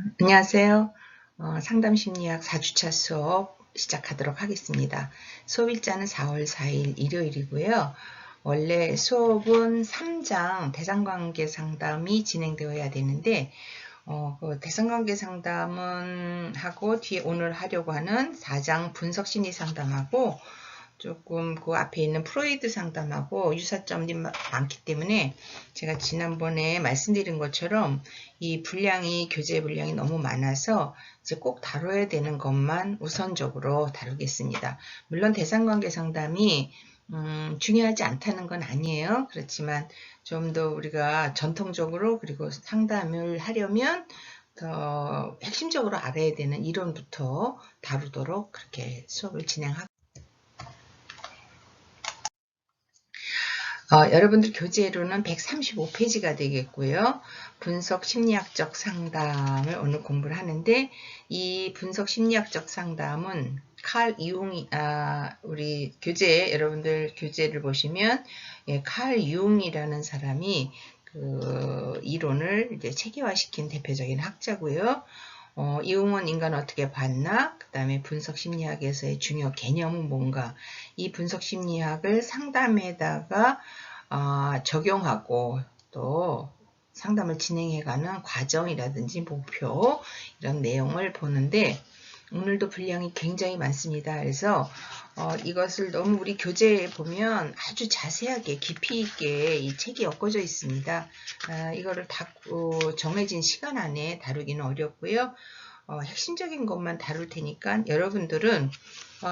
안녕하세요. 상담심리학 4주차 수업 시작하도록 하겠습니다. 수업 일자는 4월 4일 일요일이고요. 원래 수업은 3장 대상관계 상담이 진행되어야 되는데 그 대상관계 상담은 하고 뒤에 오늘 하려고 하는 4장 분석심리 상담하고 조금 그 앞에 있는 프로이드 상담하고 유사점이 많기 때문에 제가 지난번에 말씀드린 것처럼 이 분량이 교재 분량이 너무 많아서 이제 꼭 다뤄야 되는 것만 우선적으로 다루겠습니다. 물론 대상관계 상담이 중요하지 않다는 건 아니에요. 그렇지만 좀 더 우리가 전통적으로 그리고 상담을 하려면 더 핵심적으로 알아야 되는 이론부터 다루도록 그렇게 수업을 진행하겠습니다. 여러분들 교재로는 135페이지가 되겠고요. 분석 심리학적 상담을 오늘 공부를 하는데 이 분석 심리학적 상담은 칼 융이 우리 교재 여러분들 교재를 보시면 칼 융이라는 사람이 그 이론을 이제 체계화시킨 대표적인 학자고요. 이용은 인간을 어떻게 봤나? 그 다음에 분석심리학에서의 중요 개념은 뭔가? 이 분석심리학을 상담에다가 적용하고 또 상담을 진행해가는 과정이라든지 목표 이런 내용을 보는데 오늘도 분량이 굉장히 많습니다. 그래서 이것을 너무 우리 교재에 보면 아주 자세하게 깊이 있게 이 책이 엮어져 있습니다. 이거를 다 정해진 시간 안에 다루기는 어렵고요. 핵심적인 것만 다룰 테니까 여러분들은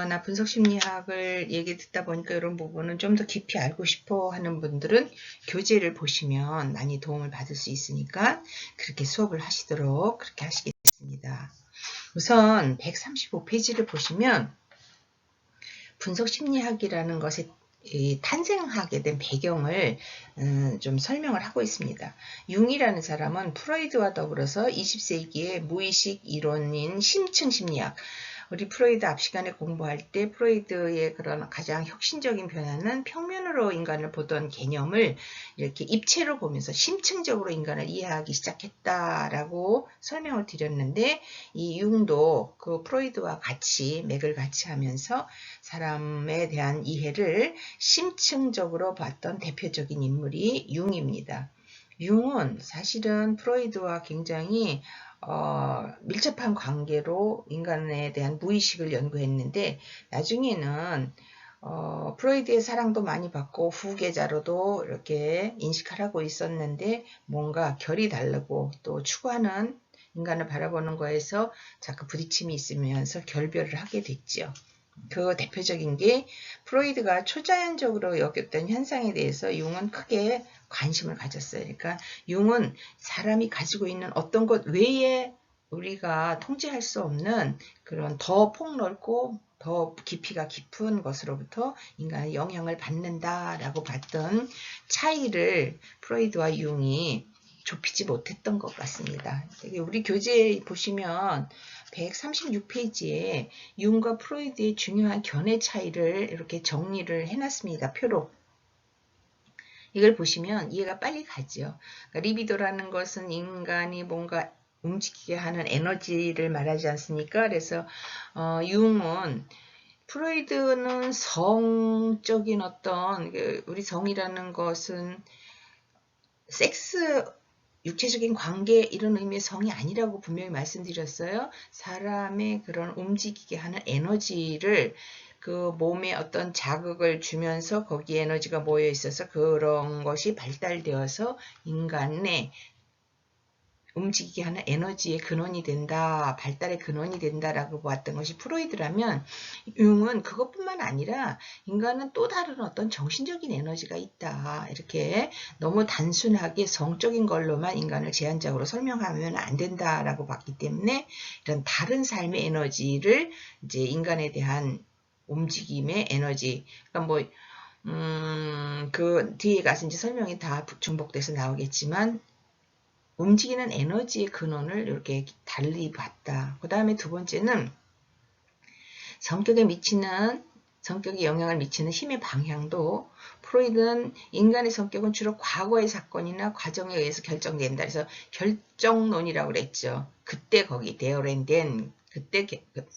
나 분석심리학을 얘기 듣다 보니까 이런 부분은 좀 더 깊이 알고 싶어 하는 분들은 교재를 보시면 많이 도움을 받을 수 있으니까 그렇게 수업을 하시도록 그렇게 하시겠습니다. 우선 135페이지를 보시면 분석심리학이라는 것에 탄생하게 된 배경을 좀 설명을 하고 있습니다. 융이라는 사람은 프로이드와 더불어서 20세기의 무의식 이론인 심층심리학, 우리 프로이드 앞 시간에 공부할 때 프로이드의 그런 가장 혁신적인 변화는 평면으로 인간을 보던 개념을 이렇게 입체로 보면서 심층적으로 인간을 이해하기 시작했다라고 설명을 드렸는데 이 융도 그 프로이드와 같이 맥을 같이 하면서 사람에 대한 이해를 심층적으로 봤던 대표적인 인물이 융입니다. 융은 사실은 프로이드와 굉장히 밀접한 관계로 인간에 대한 무의식을 연구했는데 나중에는 프로이드의 사랑도 많이 받고 후계자로도 이렇게 인식하라고 있었는데 뭔가 결이 다르고 또 추구하는 인간을 바라보는 거에서 자꾸 부딪힘이 있으면서 결별을 하게 됐죠. 그 대표적인 게 프로이드가 초자연적으로 여겼던 현상에 대해서 융은 크게 관심을 가졌어요. 그러니까 융은 사람이 가지고 있는 어떤 것 외에 우리가 통제할 수 없는 그런 더 폭넓고 더 깊이가 깊은 것으로부터 인간의 영향을 받는다라고 봤던 차이를 프로이드와 융이 좁히지 못했던 것 같습니다. 우리 교재에 보시면 136페이지에 융과 프로이드의 중요한 견해 차이를 이렇게 정리를 해놨습니다. 표로. 이걸 보시면 이해가 빨리 가죠. 그러니까 리비도라는 것은 인간이 뭔가 움직이게 하는 에너지를 말하지 않습니까? 그래서 융은 프로이드는 성적인 어떤 우리 성이라는 것은 섹스 육체적인 관계 이런 의미의 성이 아니라고 분명히 말씀드렸어요. 사람의 그런 움직이게 하는 에너지를 그 몸에 어떤 자극을 주면서 거기에 에너지가 모여 있어서 그런 것이 발달되어서 인간의 움직이게 하는 에너지의 근원이 된다, 발달의 근원이 된다라고 보았던 것이 프로이드라면 융은 그것뿐만 아니라 인간은 또 다른 어떤 정신적인 에너지가 있다. 이렇게 너무 단순하게 성적인 걸로만 인간을 제한적으로 설명하면 안 된다라고 봤기 때문에 이런 다른 삶의 에너지를 이제 인간에 대한 움직임의 에너지, 그러니까 그 뒤에 가서 이제 설명이 다 중복돼서 나오겠지만 움직이는 에너지의 근원을 이렇게 달리 봤다. 그 다음에 두 번째는 성격에 미치는 성격에 영향을 미치는 힘의 방향도 프로이드는 인간의 성격은 주로 과거의 사건이나 과정에 의해서 결정된다. 그래서 결정론이라고 그랬죠. 그때 거기 대어랜된 그때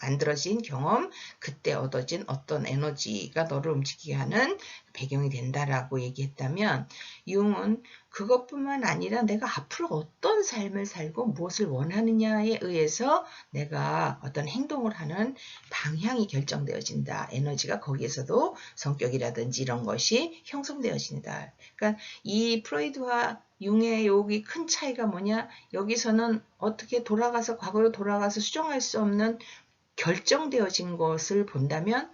만들어진 경험, 그때 얻어진 어떤 에너지가 너를 움직이게 하는 배경이 된다라고 얘기했다면 융은 그것뿐만 아니라 내가 앞으로 어떤 삶을 살고 무엇을 원하느냐에 의해서 내가 어떤 행동을 하는 방향이 결정되어진다. 에너지가 거기에서도 성격이라든지 이런 것이 형성되어진다. 그러니까 이 프로이드와 융의 여기 큰 차이가 뭐냐? 여기서는 어떻게 돌아가서 과거로 돌아가서 수정할 수 없는 결정되어진 것을 본다면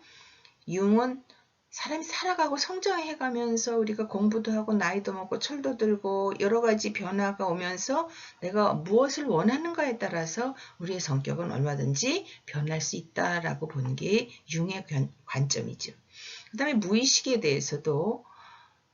융은 사람이 살아가고 성장해가면서 우리가 공부도 하고 나이도 먹고 철도 들고 여러 가지 변화가 오면서 내가 무엇을 원하는가에 따라서 우리의 성격은 얼마든지 변할 수 있다라고 보는 게 융의 관점이죠. 그 다음에 무의식에 대해서도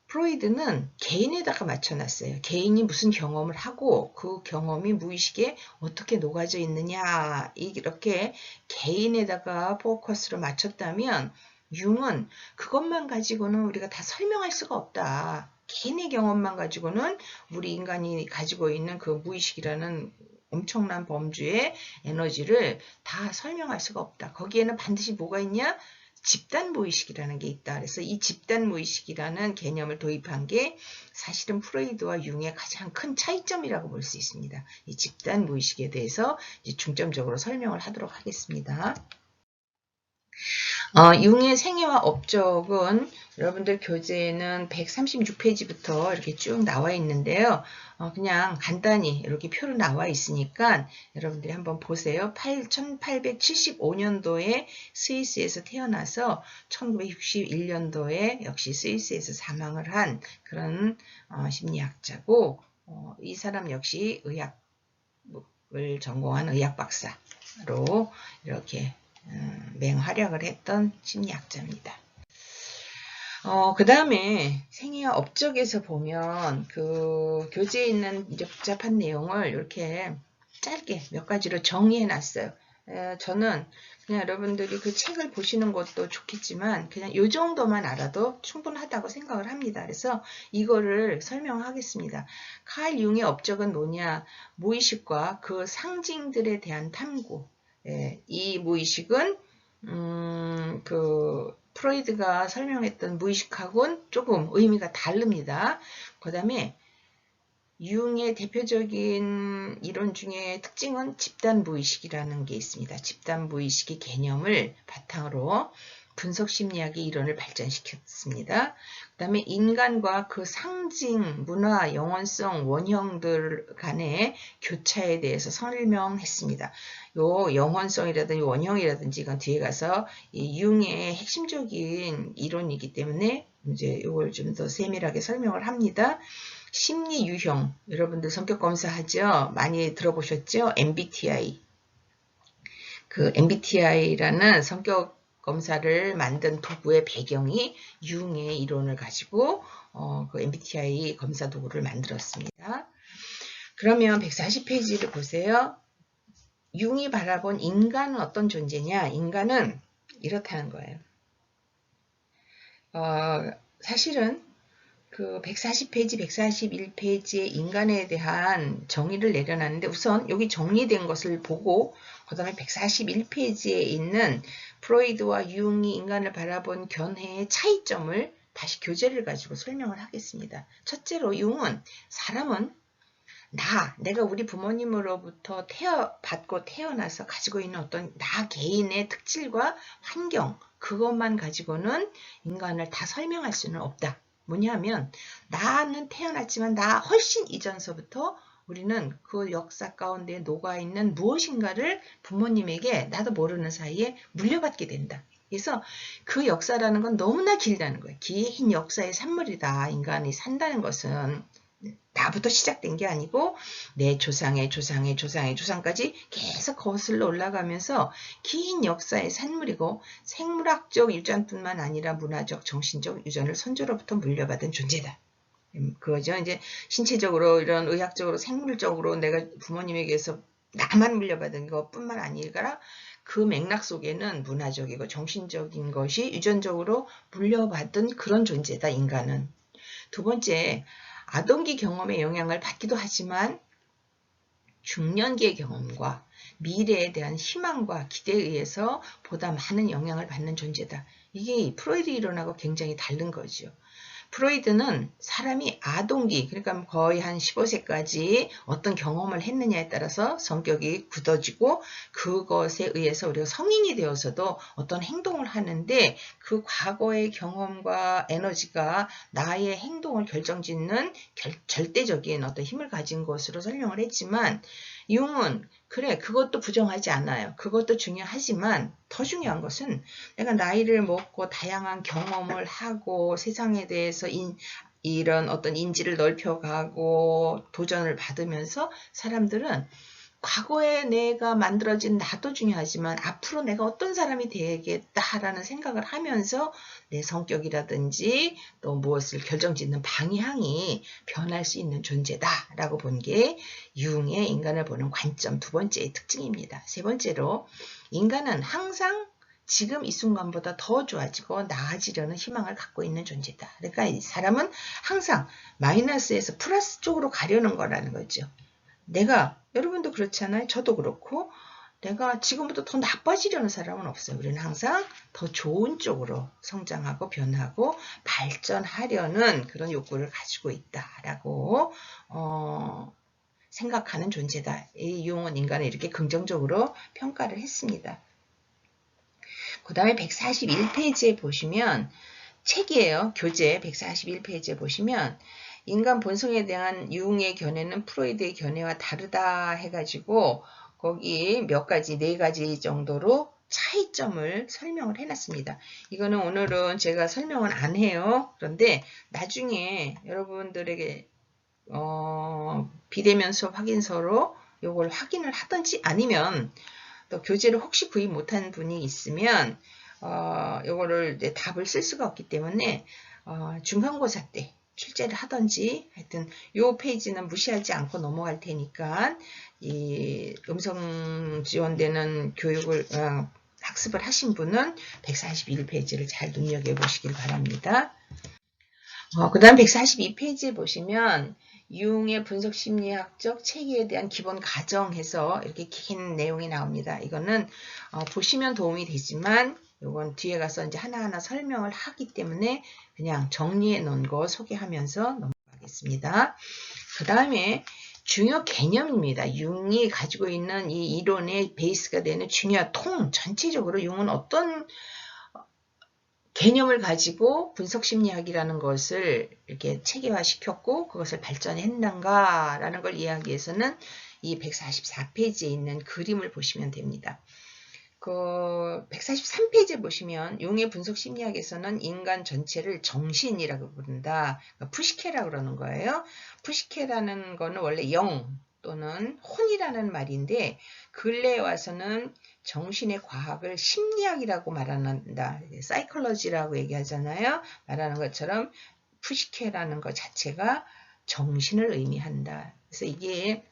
프로이드는 개인에다가 맞춰놨어요. 개인이 무슨 경험을 하고 그 경험이 무의식에 어떻게 녹아져 있느냐 이렇게 개인에다가 포커스를 맞췄다면 융은 그것만 가지고는 우리가 다 설명할 수가 없다. 개인의 경험만 가지고는 우리 인간이 가지고 있는 그 무의식이라는 엄청난 범주의 에너지를 다 설명할 수가 없다. 거기에는 반드시 뭐가 있냐? 집단 무의식이라는 게 있다. 그래서 이 집단 무의식이라는 개념을 도입한 게 사실은 프로이드와 융의 가장 큰 차이점이라고 볼 수 있습니다. 이 집단 무의식에 대해서 이제 중점적으로 설명을 하도록 하겠습니다. 융의 생애와 업적은 여러분들 교재에는 136페이지부터 이렇게 쭉 나와 있는데요. 그냥 간단히 이렇게 표로 나와 있으니까 여러분들이 한번 보세요. 1875년도에 스위스에서 태어나서 1961년도에 역시 스위스에서 사망을 한 그런 심리학자고 이 사람 역시 의학을 전공한 의학 박사로 이렇게 맹활약을 했던 심리학자입니다. 그 다음에 생애와 업적에서 보면 그 교재에 있는 이제 복잡한 내용을 이렇게 짧게 몇 가지로 정리해 놨어요. 저는 그냥 여러분들이 그 책을 보시는 것도 좋겠지만 그냥 이 정도만 알아도 충분하다고 생각을 합니다. 그래서 이거를 설명하겠습니다. 칼 융의 업적은 뭐냐? 무의식과 그 상징들에 대한 탐구. 이 무의식은 그 프로이드가 설명했던 무의식하고는 조금 의미가 다릅니다. 그 다음에 융의 대표적인 이론 중에 특징은 집단 무의식이라는 게 있습니다. 집단 무의식의 개념을 바탕으로 분석 심리학의 이론을 발전시켰습니다. 그 다음에 인간과 그 상징, 문화, 영혼성, 원형들 간의 교차에 대해서 설명했습니다. 요 영혼성이라든지 원형이라든지 이건 뒤에 가서 이 융의 핵심적인 이론이기 때문에 이제 이걸 좀 더 세밀하게 설명을 합니다. 심리 유형, 여러분들 성격 검사하죠? 많이 들어보셨죠? MBTI. 그 MBTI라는 성격 검사를 만든 도구의 배경이 융의 이론을 가지고 그 MBTI 검사 도구를 만들었습니다. 그러면 140페이지를 보세요. 융이 바라본 인간은 어떤 존재냐? 인간은 이렇다는 거예요. 사실은 그 140페이지, 141페이지의 인간에 대한 정의를 내려놨는데 우선 여기 정리된 것을 보고 그 다음에 141페이지에 있는 프로이드와 융이 인간을 바라본 견해의 차이점을 다시 교재를 가지고 설명을 하겠습니다. 첫째로 융은 사람은 내가 우리 부모님으로부터 받고 태어나서 가지고 있는 어떤 나 개인의 특질과 환경 그것만 가지고는 인간을 다 설명할 수는 없다. 뭐냐면 나는 태어났지만 나 훨씬 이전서부터 우리는 그 역사 가운데 녹아있는 무엇인가를 부모님에게 나도 모르는 사이에 물려받게 된다. 그래서 그 역사라는 건 너무나 길다는 거예요. 긴 역사의 산물이다. 인간이 산다는 것은 나부터 시작된 게 아니고 내 조상의 조상의 조상의 조상까지 계속 거슬러 올라가면서 긴 역사의 산물이고 생물학적 유전뿐만 아니라 문화적, 정신적 유전을 선조로부터 물려받은 존재다. 그거죠. 이제 신체적으로 이런 의학적으로 생물적으로 내가 부모님에게서 나만 물려받은 것뿐만 아니라 그 맥락 속에는 문화적이고 정신적인 것이 유전적으로 물려받은 그런 존재다, 인간은. 두 번째, 아동기 경험의 영향을 받기도 하지만 중년기의 경험과 미래에 대한 희망과 기대에 의해서 보다 많은 영향을 받는 존재다. 이게 프로이드 이론하고 굉장히 다른 거죠. 프로이드는 사람이 아동기, 그러니까 거의 한 15세까지 어떤 경험을 했느냐에 따라서 성격이 굳어지고 그것에 의해서 우리가 성인이 되어서도 어떤 행동을 하는데 그 과거의 경험과 에너지가 나의 행동을 결정짓는 절대적인 어떤 힘을 가진 것으로 설명을 했지만 융은 그래, 그것도 부정하지 않아요. 그것도 중요하지만 더 중요한 것은 내가 나이를 먹고 다양한 경험을 하고 세상에 대해서 이런 어떤 인지를 넓혀가고 도전을 받으면서 사람들은 과거에 내가 만들어진 나도 중요하지만 앞으로 내가 어떤 사람이 되겠다라는 생각을 하면서 내 성격이라든지 또 무엇을 결정짓는 방향이 변할 수 있는 존재다라고 본 게 융의 인간을 보는 관점 두 번째의 특징입니다. 세 번째로 인간은 항상 지금 이 순간보다 더 좋아지고 나아지려는 희망을 갖고 있는 존재다. 그러니까 이 사람은 항상 마이너스에서 플러스 쪽으로 가려는 거라는 거죠. 여러분도 그렇잖아요. 저도 그렇고 내가 지금부터 더 나빠지려는 사람은 없어요. 우리는 항상 더 좋은 쪽으로 성장하고 변하고 발전하려는 그런 욕구를 가지고 있다라고 생각하는 존재다. 이 융은 인간을 이렇게 긍정적으로 평가를 했습니다. 그 다음에 141페이지에 보시면 책이에요. 교재 141페이지에 보시면 인간 본성에 대한 융의 견해는 프로이드의 견해와 다르다 해가지고 거기 몇 가지, 네 가지 정도로 차이점을 설명을 해놨습니다. 이거는 오늘은 제가 설명은 안 해요. 그런데 나중에 여러분들에게 비대면 수업 확인서로 이걸 확인을 하든지 아니면 또 교재를 혹시 구입 못한 분이 있으면 요거를 답을 쓸 수가 없기 때문에 중간고사 때 출제를 하든지 하여튼 요 페이지는 무시하지 않고 넘어갈 테니까 이 음성 지원되는 교육을 학습을 하신 분은 141페이지를 잘 눈여겨보시길 바랍니다. 그 다음 142페이지에 보시면 융의 분석심리학적 체계에 대한 기본 가정해서 이렇게 긴 내용이 나옵니다. 이거는 보시면 도움이 되지만 이건 뒤에 가서 이제 하나하나 설명을 하기 때문에 그냥 정리해 놓은 거 소개하면서 넘어가겠습니다. 그 다음에 중요 개념입니다. 융이 가지고 있는 이 이론의 베이스가 되는 중요한 전체적으로 융은 어떤 개념을 가지고 분석심리학이라는 것을 이렇게 체계화시켰고 그것을 발전했는가라는 걸 이해하기 위해서는 이 144페이지에 있는 그림을 보시면 됩니다. 그 143페이지에 보시면 융의 분석심리학에서는 인간 전체를 정신이라고 부른다. 그러니까 푸시케라고 그러는 거예요. 푸시케라는 거는 원래 영 또는 혼이라는 말인데 근래에 와서는 정신의 과학을 심리학이라고 말한다. 사이콜러지라고 얘기하잖아요. 말하는 것처럼 푸시케라는 것 자체가 정신을 의미한다. 그래서 이게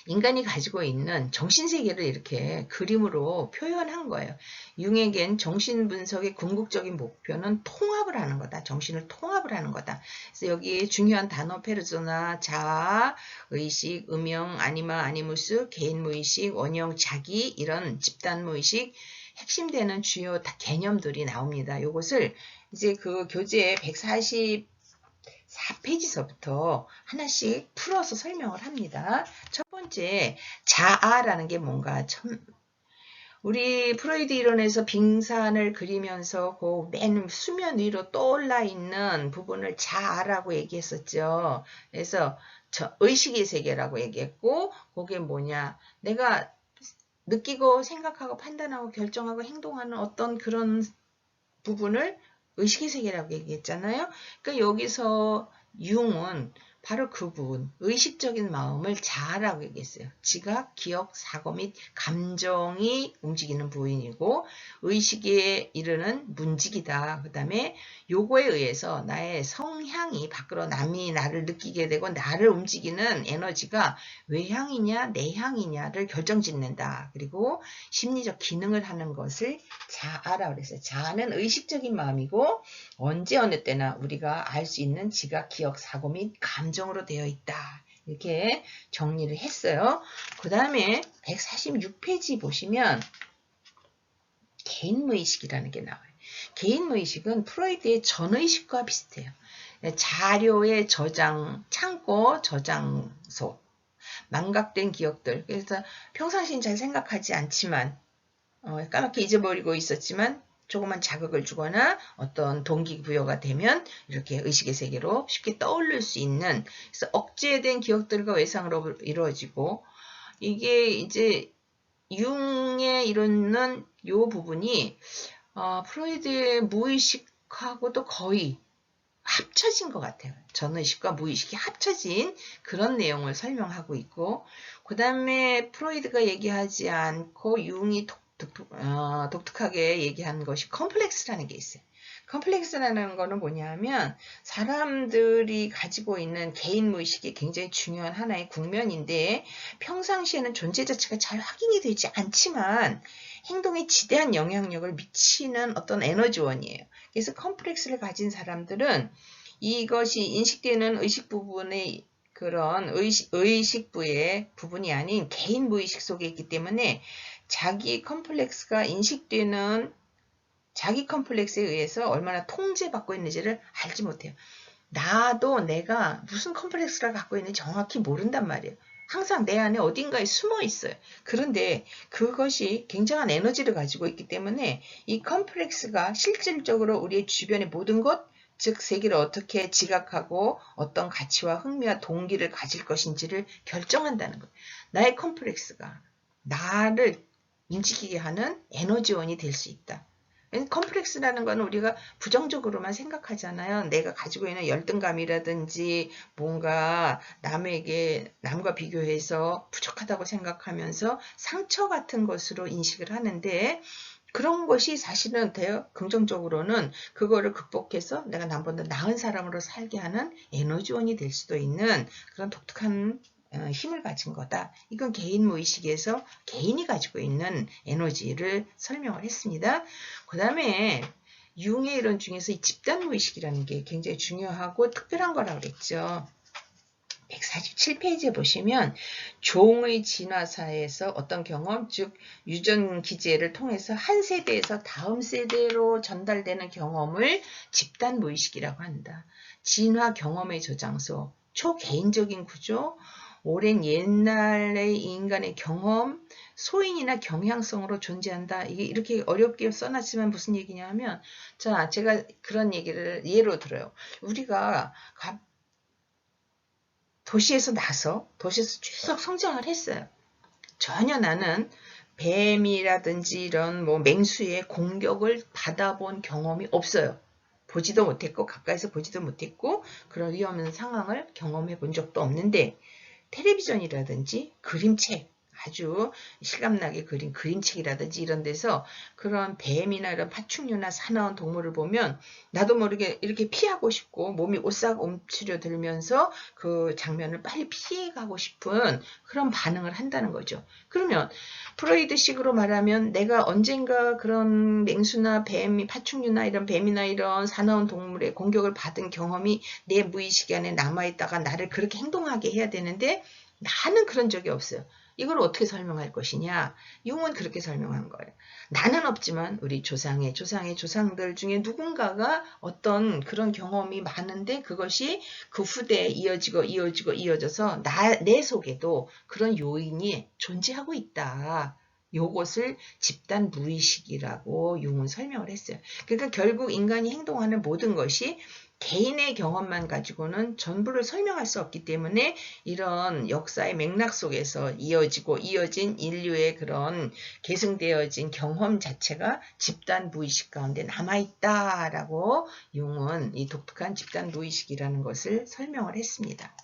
인간이 가지고 있는 정신세계를 이렇게 그림으로 표현한 거예요. 융에겐 정신분석의 궁극적인 목표는 통합을 하는 거다. 정신을 통합을 하는 거다. 그래서 여기 중요한 단어 페르소나, 자아, 의식, 음영, 아니마, 아니무스, 개인무의식, 원형, 자기 이런 집단무의식 핵심되는 주요 개념들이 나옵니다. 이것을 이제 그 교재 144페이지서부터 하나씩 풀어서 설명을 합니다. 첫 번째, 자아라는 게 뭔가 우리 프로이드 이론에서 빙산을 그리면서 그 맨 수면 위로 떠올라 있는 부분을 자아라고 얘기했었죠. 그래서 의식의 세계라고 얘기했고 그게 뭐냐, 내가 느끼고 생각하고 판단하고 결정하고 행동하는 어떤 그런 부분을 의식의 세계라고 얘기했잖아요. 그러니까 여기서 융은 바로 그 부분, 의식적인 마음을 자아라고 얘기했어요. 지각, 기억, 사고 및 감정이 움직이는 부분이고 의식에 이르는 문직이다. 그 다음에 요거에 의해서 나의 성향이 밖으로 남이 나를 느끼게 되고 나를 움직이는 에너지가 외향이냐 내향이냐를 결정짓는다. 그리고 심리적 기능을 하는 것을 자아라고 그랬어요. 자아는 의식적인 마음이고 언제 어느 때나 우리가 알 수 있는 지각, 기억, 사고 및 감정으로 되어 있다. 이렇게 정리를 했어요. 그 다음에 146페이지 보시면 개인무의식이라는 게 나와요. 개인무의식은 프로이드의 전의식과 비슷해요. 자료의 저장, 창고, 저장소, 망각된 기억들. 그래서 평상시엔 잘 생각하지 않지만 까맣게 잊어버리고 있었지만 조그만 자극을 주거나 어떤 동기부여가 되면 이렇게 의식의 세계로 쉽게 떠올릴 수 있는, 그래서 억제된 기억들과 외상으로 이루어지고, 이게 이제 융의 이루는 이 부분이 프로이드의 무의식하고도 거의 합쳐진 것 같아요. 전의식과 무의식이 합쳐진 그런 내용을 설명하고 있고, 그 다음에 프로이드가 얘기하지 않고 융이 독특하게 얘기한 것이 컴플렉스라는 게 있어요. 컴플렉스라는 거는 뭐냐면 사람들이 가지고 있는 개인 무의식이 굉장히 중요한 하나의 국면인데 평상시에는 존재 자체가 잘 확인이 되지 않지만 행동에 지대한 영향력을 미치는 어떤 에너지원이에요. 그래서 컴플렉스를 가진 사람들은 이것이 인식되는 의식 부분의 그런 의식부의 부분이 아닌 개인 무의식 속에 있기 때문에 자기 컴플렉스가 인식되는 자기 컴플렉스에 의해서 얼마나 통제받고 있는지를 알지 못해요. 나도 내가 무슨 컴플렉스를 갖고 있는지 정확히 모른단 말이에요. 항상 내 안에 어딘가에 숨어 있어요. 그런데 그것이 굉장한 에너지를 가지고 있기 때문에 이 컴플렉스가 실질적으로 우리의 주변의 모든 것, 즉 세계를 어떻게 지각하고 어떤 가치와 흥미와 동기를 가질 것인지를 결정한다는 거예요. 나의 컴플렉스가 나를 움직이게 하는 에너지원이 될 수 있다. 컴플렉스라는 건 우리가 부정적으로만 생각하잖아요. 내가 가지고 있는 열등감이라든지 뭔가 남과 비교해서 부족하다고 생각하면서 상처 같은 것으로 인식을 하는데 그런 것이 사실은 긍정적으로는 그거를 극복해서 내가 남보다 나은 사람으로 살게 하는 에너지원이 될 수도 있는 그런 독특한 힘을 가진 거다. 이건 개인 무의식에서 개인이 가지고 있는 에너지를 설명을 했습니다. 그 다음에 융의 이론 중에서 이 집단 무의식이라는 게 굉장히 중요하고 특별한 거라고 그랬죠. 147페이지에 보시면 종의 진화사에서 어떤 경험, 즉 유전 기제를 통해서 한 세대에서 다음 세대로 전달되는 경험을 집단 무의식이라고 한다. 진화 경험의 저장소, 초개인적인 구조, 오랜 옛날의 인간의 경험, 소인이나 경향성으로 존재한다. 이게 이렇게 어렵게 써놨지만 무슨 얘기냐 하면, 자, 제가 그런 얘기를 예로 들어요. 우리가 도시에서 나서 도시에서 쭉 성장을 했어요. 전혀 나는 뱀이라든지 이런 뭐 맹수의 공격을 받아본 경험이 없어요. 보지도 못했고 가까이서 보지도 못했고 그런 위험한 상황을 경험해 본 적도 없는데 텔레비전이라든지 그림책, 아주 실감나게 그린 그림책이라든지 이런 데서 그런 뱀이나 이런 파충류나 사나운 동물을 보면 나도 모르게 이렇게 피하고 싶고 몸이 오싹 움츠려 들면서 그 장면을 빨리 피해가고 싶은 그런 반응을 한다는 거죠. 그러면 프로이드식으로 말하면 내가 언젠가 그런 맹수나 뱀이 파충류나 이런 뱀이나 이런 사나운 동물의 공격을 받은 경험이 내 무의식 안에 남아있다가 나를 그렇게 행동하게 해야 되는데 나는 그런 적이 없어요. 이걸 어떻게 설명할 것이냐? 융은 그렇게 설명한 거예요. 나는 없지만 우리 조상의 조상들 중에 누군가가 어떤 그런 경험이 많은데 그것이 그 후대에 이어져서 내 속에도 그런 요인이 존재하고 있다. 요것을 집단 무의식이라고 융은 설명을 했어요. 그러니까 결국 인간이 행동하는 모든 것이 개인의 경험만 가지고는 전부를 설명할 수 없기 때문에 이런 역사의 맥락 속에서 이어진 인류의 그런 계승되어진 경험 자체가 집단 무의식 가운데 남아있다라고 융은 이 독특한 집단 무의식이라는 것을 설명을 했습니다.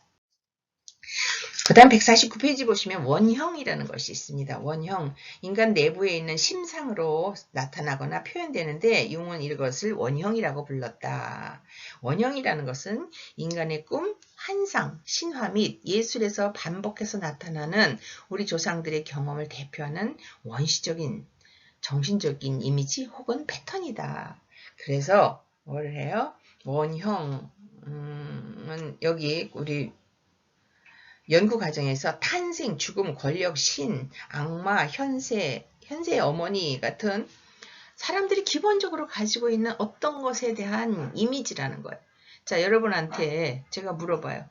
그 다음 149페이지 보시면 원형이라는 것이 있습니다. 원형, 인간 내부에 있는 심상으로 나타나거나 표현되는데 융은 이것을 원형이라고 불렀다. 원형이라는 것은 인간의 꿈, 환상, 신화 및 예술에서 반복해서 나타나는 우리 조상들의 경험을 대표하는 원시적인 정신적인 이미지 혹은 패턴이다. 그래서 뭘 해요? 원형은 여기 우리 연구 과정에서 탄생, 죽음, 권력, 신, 악마, 현세의 어머니 같은 사람들이 기본적으로 가지고 있는 어떤 것에 대한 이미지라는 거예요. 자, 여러분한테 제가 물어봐요.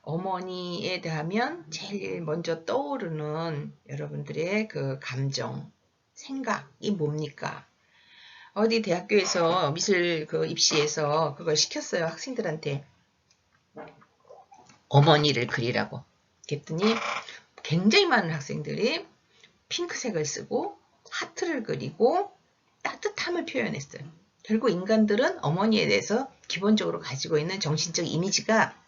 어머니에 대하면 제일 먼저 떠오르는 여러분들의 그 감정, 생각이 뭡니까? 어디 대학교에서 미술 그 입시에서 그걸 시켰어요. 학생들한테. 어머니를 그리라고. 그랬더니 굉장히 많은 학생들이 핑크색을 쓰고 하트를 그리고 따뜻함을 표현했어요. 결국 인간들은 어머니에 대해서 기본적으로 가지고 있는 정신적 이미지가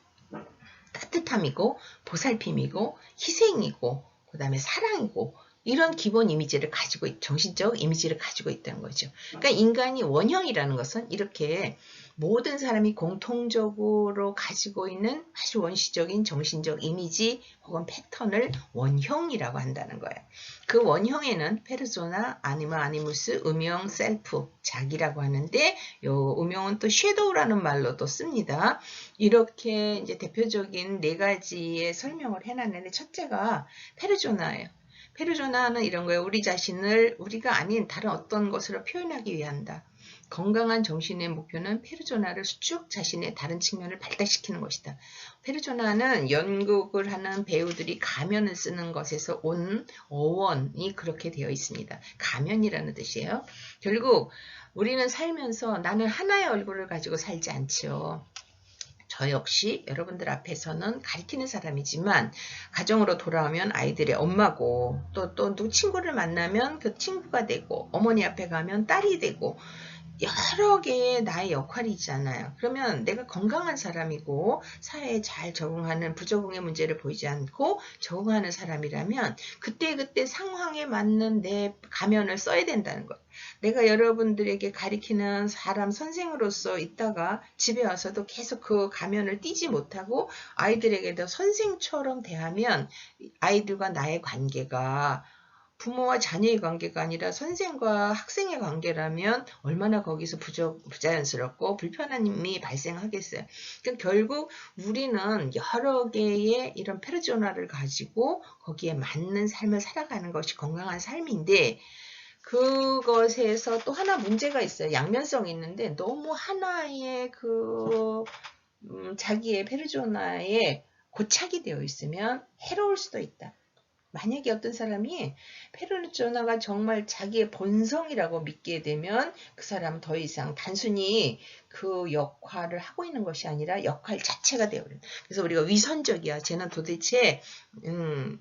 따뜻함이고 보살핌이고 희생이고 그 다음에 사랑이고 이런 기본 이미지를 가지고 정신적 이미지를 가지고 있다는 거죠. 그러니까 인간이 원형이라는 것은 이렇게 모든 사람이 공통적으로 가지고 있는 아주 원시적인 정신적 이미지 혹은 패턴을 원형이라고 한다는 거예요. 그 원형에는 페르소나, 아니마, 아니무스, 음영, 셀프, 자기라고 하는데 요 음영은 또 섀도우라는 말로도 씁니다. 이렇게 이제 대표적인 네 가지의 설명을 해놨는데 첫째가 페르소나예요. 페르소나는 이런 거예요. 우리 자신을 우리가 아닌 다른 어떤 것으로 표현하기 위한다. 건강한 정신의 목표는 페르소나를 쭉 자신의 다른 측면을 발달시키는 것이다. 페르소나는 연극을 하는 배우들이 가면을 쓰는 것에서 온 어원이 그렇게 되어 있습니다. 가면이라는 뜻이에요. 결국 우리는 살면서 나는 하나의 얼굴을 가지고 살지 않지요. 저 역시 여러분들 앞에서는 가리키는 사람이지만 가정으로 돌아오면 아이들의 엄마고 또 누구 친구를 만나면 그 친구가 되고 어머니 앞에 가면 딸이 되고 여러 개의 나의 역할이 있잖아요. 그러면 내가 건강한 사람이고 사회에 잘 적응하는 부적응의 문제를 보이지 않고 적응하는 사람이라면 그때그때 상황에 맞는 내 가면을 써야 된다는 거예요. 내가 여러분들에게 가리키는 사람 선생으로서 있다가 집에 와서도 계속 그 가면을 띄지 못하고 아이들에게도 선생처럼 대하면 아이들과 나의 관계가 부모와 자녀의 관계가 아니라 선생과 학생의 관계라면 얼마나 거기서 부자연스럽고 불편함이 발생하겠어요. 그러니까 결국 우리는 여러 개의 이런 페르소나를 가지고 거기에 맞는 삶을 살아가는 것이 건강한 삶인데 그것에서 또 하나 문제가 있어요. 양면성이 있는데 너무 하나의 자기의 페르소나에 고착이 되어 있으면 해로울 수도 있다. 만약에 어떤 사람이 페르소나가 정말 자기의 본성이라고 믿게 되면 그 사람은 더 이상 단순히 그 역할을 하고 있는 것이 아니라 역할 자체가 되어버려요. 그래서 우리가 위선적이야. 쟤는 도대체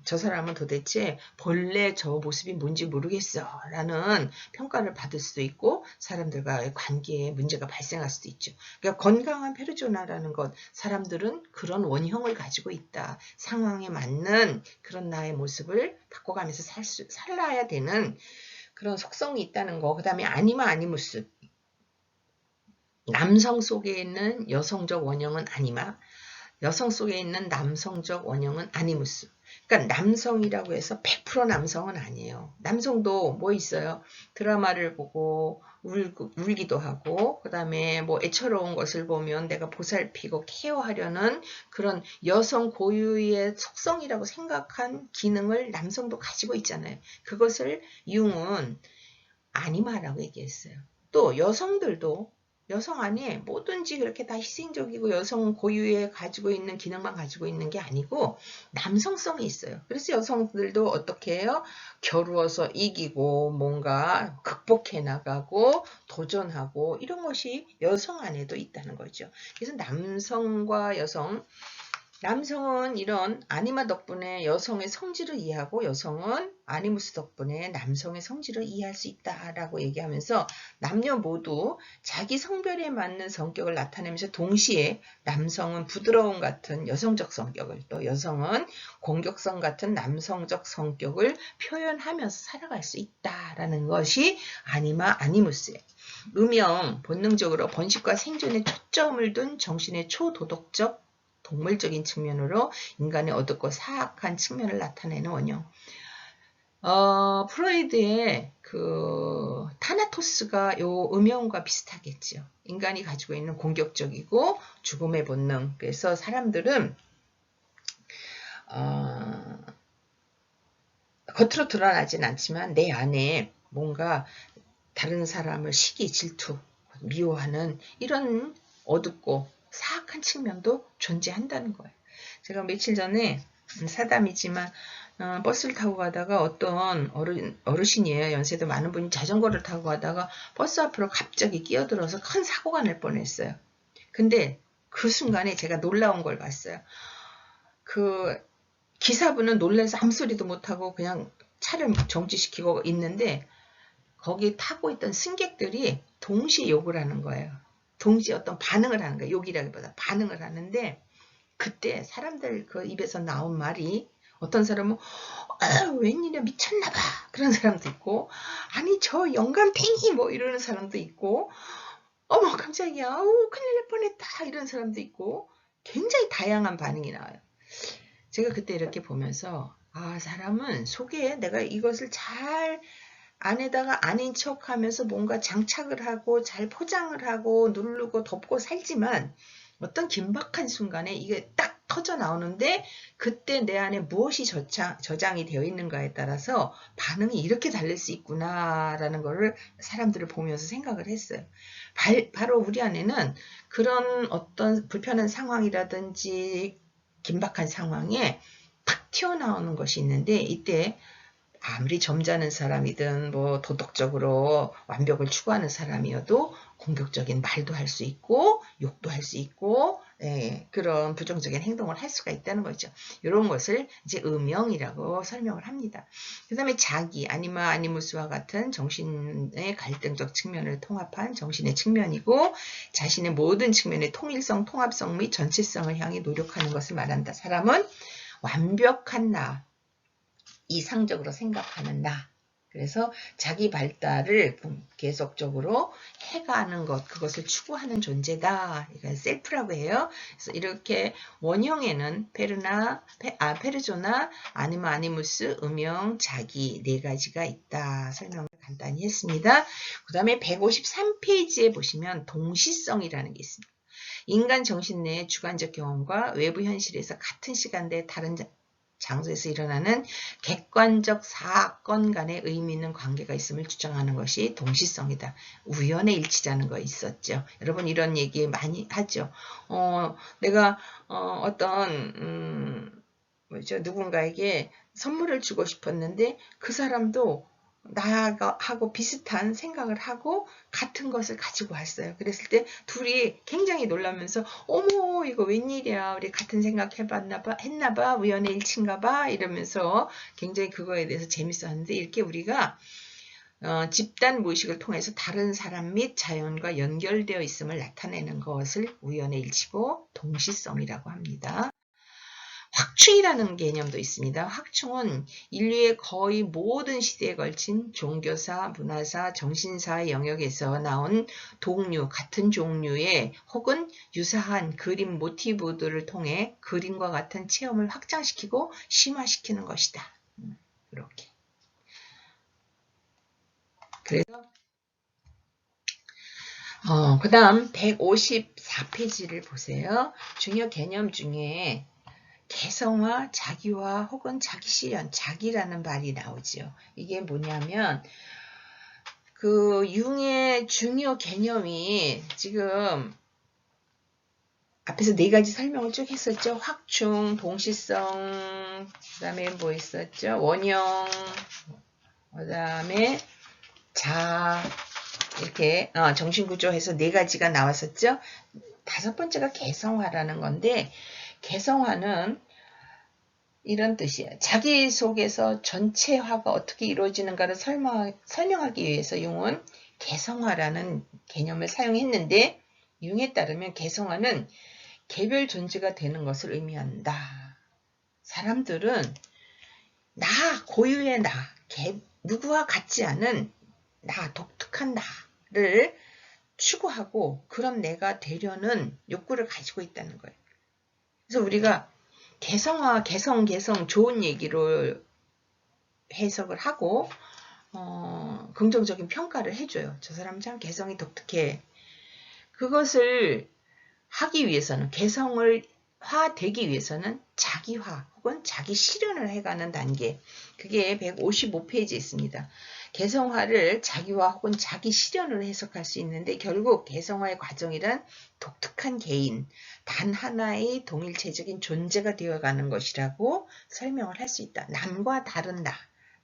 저 사람은 도대체 본래 저 모습이 뭔지 모르겠어 라는 평가를 받을 수도 있고 사람들과의 관계에 문제가 발생할 수도 있죠. 그러니까 건강한 페르소나라는 것, 사람들은 그런 원형을 가지고 있다. 상황에 맞는 그런 나의 모습을 바꿔가면서 살아야 되는 그런 속성이 있다는 거. 그 다음에 아니마 아니무스. 남성 속에 있는 여성적 원형은 아니마, 여성 속에 있는 남성적 원형은 아니무스. 그러니까 남성이라고 해서 100% 남성은 아니에요. 남성도 뭐 있어요? 드라마를 보고 울기도 하고 그 다음에 뭐 애처로운 것을 보면 내가 보살피고 케어하려는 그런 여성 고유의 속성이라고 생각한 기능을 남성도 가지고 있잖아요. 그것을 융은 아니마라고 얘기했어요. 또 여성들도 여성 안에 뭐든지 그렇게 다 희생적이고 여성 고유의 가지고 있는 기능만 가지고 있는 게 아니고 남성성이 있어요. 그래서 여성들도 어떻게 해요? 겨루어서 이기고 뭔가 극복해 나가고 도전하고 이런 것이 여성 안에도 있다는 거죠. 그래서 남성과 여성 남성은 이런 아니마 덕분에 여성의 성질을 이해하고 여성은 아니무스 덕분에 남성의 성질을 이해할 수 있다라고 얘기하면서 남녀 모두 자기 성별에 맞는 성격을 나타내면서 동시에 남성은 부드러움 같은 여성적 성격을 또 여성은 공격성 같은 남성적 성격을 표현하면서 살아갈 수 있다라는 것이 아니무스예요. 음영, 본능적으로 번식과 생존에 초점을 둔 정신의 초도덕적 동물적인 측면으로 인간의 어둡고 사악한 측면을 나타내는 원형. 프로이드의 그 타나토스가 요 음영과 비슷하겠죠. 인간이 가지고 있는 공격적이고 죽음의 본능. 그래서 사람들은 겉으로 드러나진 않지만 내 안에 뭔가 다른 사람을 시기, 질투, 미워하는 이런 어둡고 사악한 측면도 존재한다는 거예요. 제가 며칠 전에 사담이지만 버스를 타고 가다가 어떤 어르신이에요. 연세도 많은 분이 자전거를 타고 가다가 버스 앞으로 갑자기 끼어들어서 큰 사고가 날 뻔했어요. 근데 그 순간에 제가 놀라운 걸 봤어요. 그 기사분은 놀라서 아무 소리도 못하고 그냥 차를 정지시키고 있는데 거기 타고 있던 승객들이 동시에 욕을 하는 거예요. 동시에 어떤 반응을 하는 거예요. 욕이라기보다 반응을 하는데 그때 사람들 그 입에서 나온 말이 어떤 사람은 웬일이야 미쳤나봐 그런 사람도 있고 아니 저 영감탱이 뭐 이러는 사람도 있고 어머 깜짝이야 큰일 날 뻔했다 이런 사람도 있고 굉장히 다양한 반응이 나와요. 제가 그때 이렇게 보면서 사람은 속에 내가 이것을 잘 안에다가 아닌 척하면서 뭔가 장착을 하고 잘 포장을 하고 누르고 덮고 살지만 어떤 긴박한 순간에 이게 딱 터져 나오는데 그때 내 안에 무엇이 저장이 되어 있는가에 따라서 반응이 이렇게 다를 수 있구나라는 거를 사람들을 보면서 생각을 했어요. 바로 우리 안에는 그런 어떤 불편한 상황이라든지 긴박한 상황에 탁 튀어나오는 것이 있는데 이때 아무리 점잖은 사람이든 뭐 도덕적으로 완벽을 추구하는 사람이어도 공격적인 말도 할 수 있고 욕도 할 수 있고 그런 부정적인 행동을 할 수가 있다는 거죠. 이런 것을 이제 음영이라고 설명을 합니다. 그 다음에 자기, 아니무스와 같은 정신의 갈등적 측면을 통합한 정신의 측면이고 자신의 모든 측면의 통일성, 통합성 및 전체성을 향해 노력하는 것을 말한다. 사람은 완벽한 나, 이상적으로 생각하는 나. 그래서 자기 발달을 계속적으로 해가는 것, 그것을 추구하는 존재다. 이건 셀프라고 해요. 그래서 이렇게 원형에는 페르조나, 아니무스, 음영, 자기 네 가지가 있다. 설명을 간단히 했습니다. 그 다음에 153페이지에 보시면 동시성이라는 게 있습니다. 인간 정신 내의 주관적 경험과 외부 현실에서 같은 시간대에 다른 장소에서 일어나는 객관적 사건 간의 의미 있는 관계가 있음을 주장하는 것이 동시성이다. 우연의 일치라는 거 있었죠. 여러분 이런 얘기 많이 하죠. 내가 누군가에게 선물을 주고 싶었는데 그 사람도 나하고 비슷한 생각을 하고 같은 것을 가지고 왔어요. 그랬을 때 둘이 굉장히 놀라면서 어머 이거 웬일이야 우리 같은 생각 했나봐 우연의 일치인가봐 이러면서 굉장히 그거에 대해서 재밌었는데 이렇게 우리가 집단 무의식을 통해서 다른 사람 및 자연과 연결되어 있음을 나타내는 것을 우연의 일치고 동시성이라고 합니다. 확충이라는 개념도 있습니다. 확충은 인류의 거의 모든 시대에 걸친 종교사, 문화사, 정신사의 영역에서 나온 같은 종류의 혹은 유사한 그림 모티브들을 통해 그림과 같은 체험을 확장시키고 심화시키는 것이다. 이렇게. 그래서 그 다음 154페이지를 보세요. 중요 개념 중에 개성화, 자기화 혹은 자기실현, 자기라는 말이 나오죠. 이게 뭐냐면 그 융의 중요 개념이 지금 앞에서 네 가지 설명을 쭉 했었죠. 확충, 동시성, 그 다음에 뭐 있었죠? 원형, 그 다음에 이렇게 정신구조에서 네 가지가 나왔었죠. 다섯 번째가 개성화라는 건데 개성화는 이런 뜻이에요. 자기 속에서 전체화가 어떻게 이루어지는가를 설명하기 위해서 융은 개성화라는 개념을 사용했는데, 융에 따르면 개성화는 개별 존재가 되는 것을 의미한다. 사람들은 나, 고유의 나, 누구와 같지 않은 나, 독특한 나를 추구하고 그런 내가 되려는 욕구를 가지고 있다는 거예요. 그래서 우리가 개성화, 개성 좋은 얘기로 해석을 하고 긍정적인 평가를 해줘요. 저 사람 참 개성이 독특해. 그것을 하기 위해서는, 개성을 화되기 위해서는 자기화 혹은 자기 실현을 해가는 단계, 그게 155페이지에 있습니다. 개성화를 자기화 혹은 자기 실현으로 해석할 수 있는데, 결국 개성화의 과정이란 독특한 개인, 단 하나의 동일체적인 존재가 되어가는 것이라고 설명을 할 수 있다. 남과 다른 나,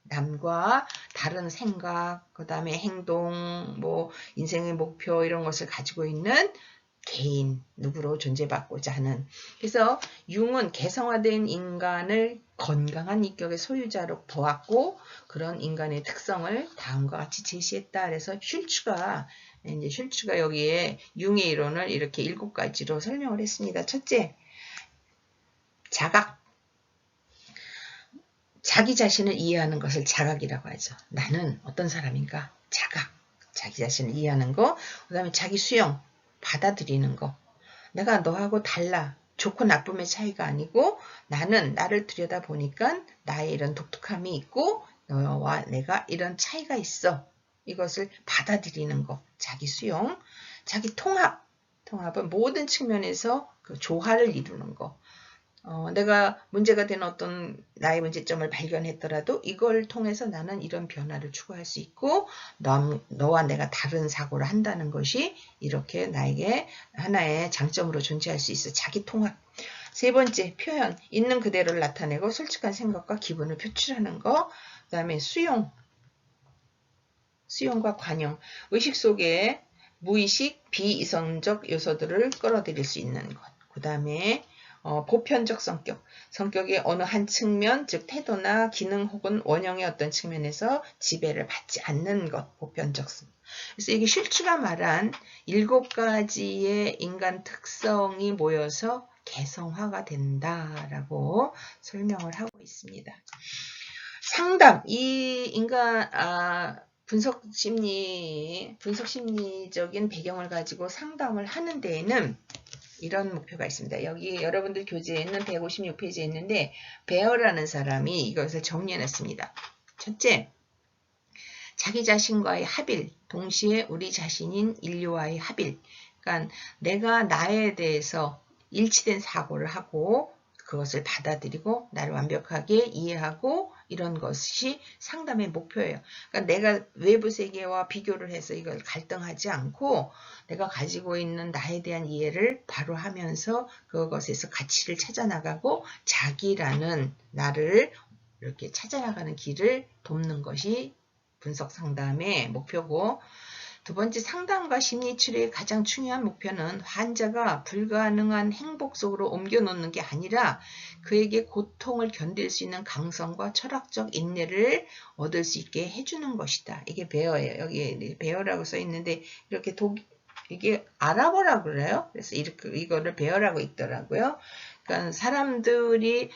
남과 다른 생각, 그 다음에 행동, 인생의 목표 이런 것을 가지고 있는 개인, 누구로 존재받고자 하는. 그래서 융은 개성화된 인간을 건강한 인격의 소유자로 보았고, 그런 인간의 특성을 다음과 같이 제시했다. 그래서 슐츠가 여기에 융의 이론을 이렇게 7가지로 설명을 했습니다. 첫째, 자각. 자기 자신을 이해하는 것을 자각이라고 하죠. 나는 어떤 사람인가? 자각. 자기 자신을 이해하는 거. 그 다음에 자기 수용. 받아들이는 거. 내가 너하고 달라. 좋고 나쁨의 차이가 아니고 나는 나를 들여다보니까 나의 이런 독특함이 있고 너와 내가 이런 차이가 있어. 이것을 받아들이는 거. 자기 수용. 자기 통합. 통합은 모든 측면에서 그 조화를 이루는 거. 내가 문제가 되는 어떤 나의 문제점을 발견했더라도 이걸 통해서 나는 이런 변화를 추구할 수 있고, 너와 내가 다른 사고를 한다는 것이 이렇게 나에게 하나의 장점으로 존재할 수 있어. 자기 통합. 세 번째, 표현. 있는 그대로를 나타내고 솔직한 생각과 기분을 표출하는 거. 그 다음에 수용과 관용. 의식 속에 무의식, 비이성적 요소들을 끌어들일 수 있는 것. 그 다음에 보편적 성격. 성격의 어느 한 측면, 즉 태도나 기능 혹은 원형의 어떤 측면에서 지배를 받지 않는 것. 보편적 성격. 그래서 이게 슐츠가 말한 7가지의 인간 특성이 모여서 개성화가 된다라고 설명을 하고 있습니다. 상담. 이 인간 분석 심리적인 배경을 가지고 상담을 하는 데에는 이런 목표가 있습니다. 여기 여러분들 교재에 있는 156페이지에 있는데 베어라는 사람이 이것을 정리해놨습니다. 첫째, 자기 자신과의 합일, 동시에 우리 자신인 인류와의 합일. 그러니까 내가 나에 대해서 일치된 사고를 하고 그것을 받아들이고 나를 완벽하게 이해하고 이런 것이 상담의 목표예요. 그러니까 내가 외부 세계와 비교를 해서 이걸 갈등하지 않고 내가 가지고 있는 나에 대한 이해를 바로 하면서 그것에서 가치를 찾아나가고 자기라는 나를 이렇게 찾아나가는 길을 돕는 것이 분석 상담의 목표고, 두 번째, 상담과 심리치료의 가장 중요한 목표는 환자가 불가능한 행복 속으로 옮겨놓는 게 아니라 그에게 고통을 견딜 수 있는 강성과 철학적 인내를 얻을 수 있게 해주는 것이다. 이게 베어예요. 여기 베어라고 써 있는데 이렇게 이게 아랍어라고 그래요. 그래서 이거를 베어라고 읽더라고요. 그러니까 사람들이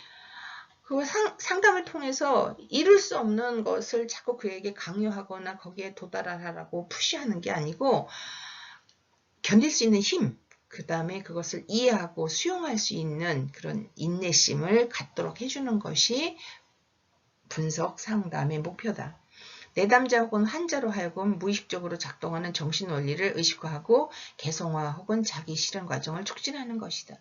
그 상담을 통해서 이룰 수 없는 것을 자꾸 그에게 강요하거나 거기에 도달하라고 푸시하는 게 아니고 견딜 수 있는 힘, 그 다음에 그것을 이해하고 수용할 수 있는 그런 인내심을 갖도록 해주는 것이 분석 상담의 목표다. 내담자 혹은 환자로 하여금 무의식적으로 작동하는 정신원리를 의식화하고 개성화 혹은 자기 실현 과정을 촉진하는 것이다.